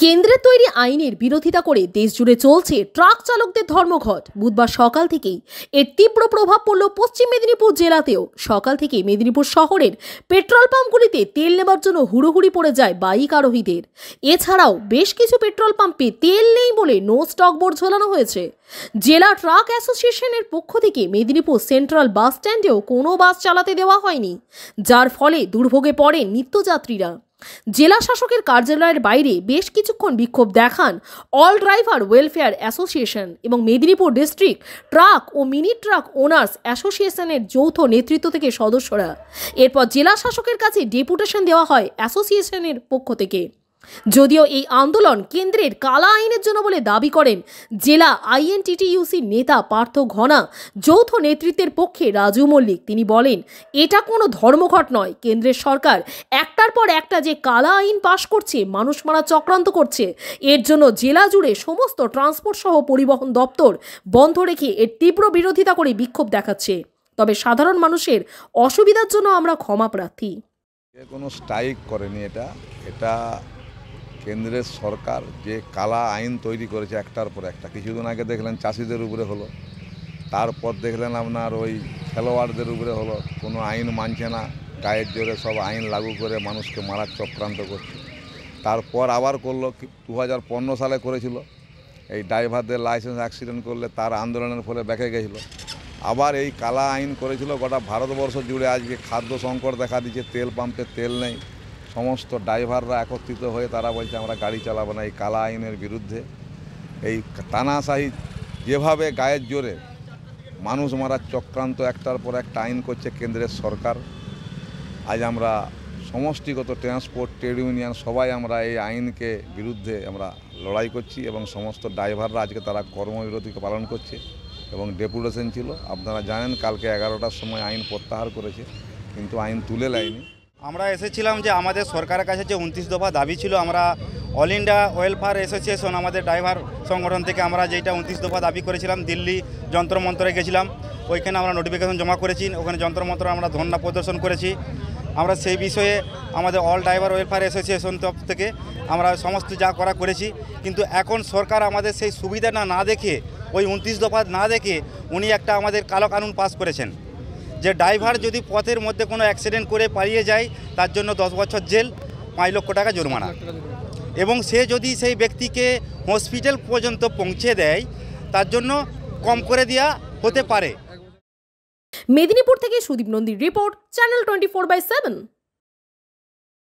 কেন্দ্রের তৈরি আইনের বিরোধিতা করে দেশজুড়ে চলছে ট্রাক চালকদের ধর্মঘট। বুধবার সকাল থেকেই এর তীব্র প্রভাব পড়ল পশ্চিম মেদিনীপুর জেলাতেও। সকাল থেকে মেদিনীপুর শহরের পেট্রোল পাম্পগুলিতে তেল নেবার জন্য হুড়োহুড়ি পড়ে যায় বাইক আরোহীদের। এছাড়াও বেশ কিছু পেট্রোল পাম্পে তেল নেই বলে নো স্টক বোর্ড ঝোলানো হয়েছে। জেলা ট্রাক অ্যাসোসিয়েশনের পক্ষ থেকে মেদিনীপুর সেন্ট্রাল বাস স্ট্যান্ডেও কোনো বাস চালাতে দেওয়া হয়নি, যার ফলে দুর্ভোগে পড়েন নিত্যযাত্রীরা। জেলা শাসকের কার্যালয়ের বাইরে বেশ কিছুক্ষণ বিক্ষোভ দেখান অল ড্রাইভার ওয়েলফেয়ার অ্যাসোসিয়েশন এবং মেদিনীপুর ডিস্ট্রিক্ট ট্রাক ও মিনি ট্রাক ওনার্স অ্যাসোসিয়েশনের যৌথ নেতৃত্ব থেকে সদস্যরা। এরপর জেলা শাসকের কাছে ডেপুটেশন দেওয়া হয় অ্যাসোসিয়েশনের পক্ষ থেকে। যদিও এই আন্দোলন কেন্দ্রের কালা আইনের জন্য বলে দাবি করেন জেলা আইএনটিটিইউসির নেতা পার্থ ঘনা। যৌথ নেতৃত্বের পক্ষে রাজু মল্লিক তিনি বলেন, এটা কোনো ধর্মঘট নয়। কেন্দ্রের সরকার একটার পর একটা যে কালা আইন পাশ করছে, মানুষ মারা চক্রান্ত করছে, এর জন্য জেলা জুড়ে সমস্ত ট্রান্সপোর্ট সহ পরিবহন দপ্তর বন্ধ রেখে এর তীব্র বিরোধিতা করে বিক্ষোভ দেখাচ্ছে। তবে সাধারণ মানুষের অসুবিধার জন্য আমরা ক্ষমা প্রার্থী। কোনো স্ট্রাইক করেনি, এটা কেন্দ্রের সরকার যে কালা আইন তৈরি করেছে একটার পর একটা। কিছুদিন আগে দেখলেন চাষিদের উপরে হলো, তারপর দেখলেন আপনার ওই খেলোয়াড়দের উপরে হলো। কোনো আইন মানছে না, গায়ের জোরে সব আইন লাগু করে মানুষকে মারার চক্রান্ত করছে। তারপর আবার করলো 2015 সালে করেছিল, এই ড্রাইভারদের লাইসেন্স অ্যাক্সিডেন্ট করলে তার আন্দোলনের ফলে বেঁকে গেছিলো। আবার এই কালা আইন করেছিল। গোটা ভারতবর্ষ জুড়ে আজকে খাদ্য সংকট দেখা দিচ্ছে, তেল পাম্পে তেল নেই। সমস্ত ড্রাইভাররা একত্রিত হয়ে তারা বলছে আমরা গাড়ি চালাবো না। এই কালা আইনের বিরুদ্ধে এই তানাশাহি যেভাবে গায়ের জোরে মানুষ মারার চক্রান্ত একটার পর একটা আইন করছে কেন্দ্রের সরকার, আজ আমরা সমষ্টিগত ট্রান্সপোর্ট ট্রেড ইউনিয়ন সবাই আমরা এই আইনকে বিরুদ্ধে আমরা লড়াই করছি এবং সমস্ত ড্রাইভাররা আজকে তারা কর্মবিরতি পালন করছে এবং ডেপুটেশন ছিল। আপনারা জানেন কালকে 11টার সময় আইন প্রত্যাহার করেছে, কিন্তু আইন তুলে নেয়নি। আমরা এসেছিলাম যে আমাদের সরকারের কাছে যে 29 দফা দাবি ছিল, আমরা অল ইন্ডিয়া ওয়েলফেয়ার অ্যাসোসিয়েশন আমাদের ড্রাইভার সংগঠন থেকে আমরা যেটা 29 দফা দাবি করেছিলাম, দিল্লি যন্ত্রমন্ত্রে গেছিলাম, ওইখানে আমরা নোটিফিকেশন জমা করেছি। ওখানে যন্ত্রমন্ত্র আমরা ধর্ণা প্রদর্শন করেছি। আমরা সেই বিষয়ে আমাদের অল ড্রাইভার ওয়েলফেয়ার অ্যাসোসিয়েশন থেকে আমরা সমস্ত যা করা করেছি, কিন্তু এখন সরকার আমাদের সেই সুবিধাটা না দেখে, ওই 29 দফা না দেখে উনি একটা আমাদের কালো কানুন পাস করেছেন যে ড্রাইভার যদি পথের মধ্যে কোনো অ্যাক্সিডেন্ট করে পালিয়ে যায় তার জন্য 10 বছর জেল, 5 লক্ষ টাকা জরিমানা, এবং সে যদি সেই ব্যক্তিকে হসপিটাল পর্যন্ত পৌঁছে দেয় তার জন্য কম করে দেওয়া হতে পারে। মেদিনীপুর থেকে সুদীপ নন্দীর রিপোর্ট, চ্যানেল 24/7।